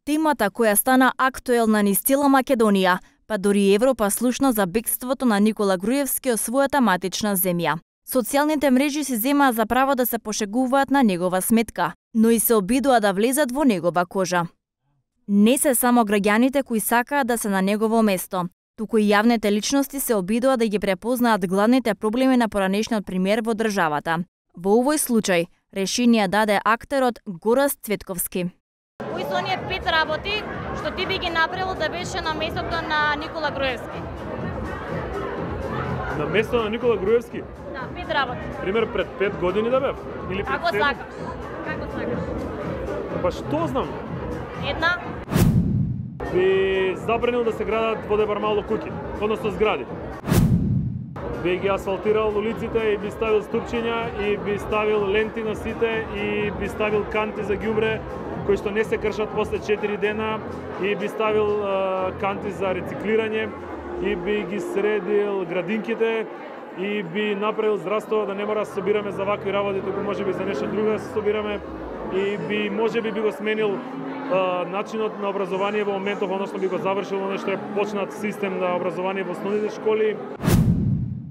Темата која стана актуелна низ цела Македонија, па дури Европа слушна за бегството на Никола Груевски од својата матична земја. Социјалните мрежи си земаа за право да се пошегуваат на негова сметка, но и се обидува да влезат во негова кожа. Не се само граѓаните кои сакаат да се на негово место, туку и јавните личности се обидува да ги препознаат главните проблеми на поранешниот премиер во државата. Во овој случај, решение даде актерот Гораст Цветковски. Кои се оние 5 работи што ти би ги направил да беше на местото на Никола Груевски? На место на Никола Груевски? Да, 5 работи. Пример пред 5 години да бев? Или пред Како 7? сакаш? Како сакаш? Па што знам? Една? Би забранил да се градат во Дебармало куќи, односно згради. Би ги асфалтирал улиците и би ставил ступчиња и би ставил ленти на сите и би ставил канти за ѓубре кои што не се кршат после 4 дена и би ставил канти за рециклирање и би ги средил градинките и би направил здравство да не мора да се собираме за вакви работи, туку можеби за нешто друго да се собираме и би можеби би го сменил начинот на образование во моментов, односно би го завршил оно што е почнат систем на образование во основните школи.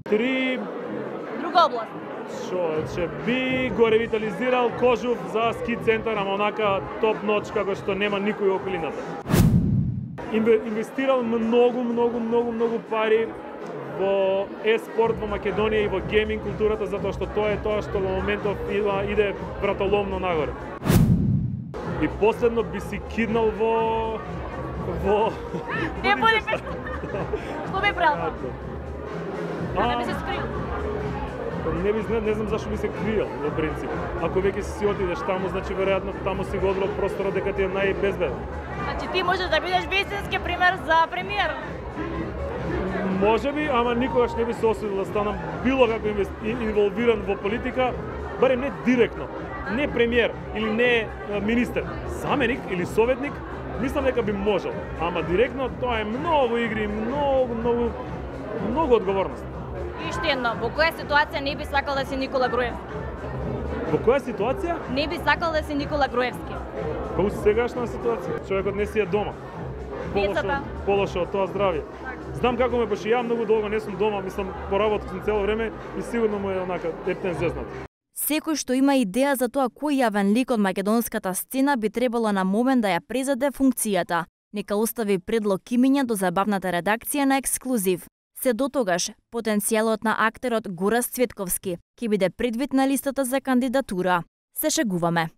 3 Друга област. Што би го ревитализирал Кожув за ски центар, ама онака топ ноч како што нема никој во околината. Инвестирал многу пари во е-спорт во Македонија и во гейминг културата, затоа што тоа е тоа што во моментов иде вратоломно нагоре. И последно би си киднал во Не боли ме. Што би правил? Да би се скрил. Не знам зашто би се криел во принцип. Ако веќе си отидеш таму, значи веројатно таму си го одбрал просторот дека ти е најбезбеден. Значи ти можеш да бидеш вистински пример за премиер. Можеби, ама никогаш не би се осудил да станам било како инволвиран во политика, барем не директно, не премиер или не министер, заменик или советник, мислам дека би можел. Ама директно тоа е многу игри, многу одговорност. И уште едно, во која ситуација не би сакал да си Никола Груевски? Во која ситуација? Не би сакал да си Никола Груевски. Па у сегашна ситуација. Човекот не си е дома. Полошо од тоа здравје. Знам како ме беше, ја многу долго не сум дома, мислам, поработав сум цело време и сигурно му е онака ептен зезнат. Секој што има идеја за тоа кој јавен лик од македонската сцена би требало на момент да ја презаде функцијата, нека остави предлог имиња до забавната редакција на Ексклузив. Се дотогаш, потенцијалот на актерот Гораст Цветковски ќе биде предвид на листата за кандидатура. Се шегуваме.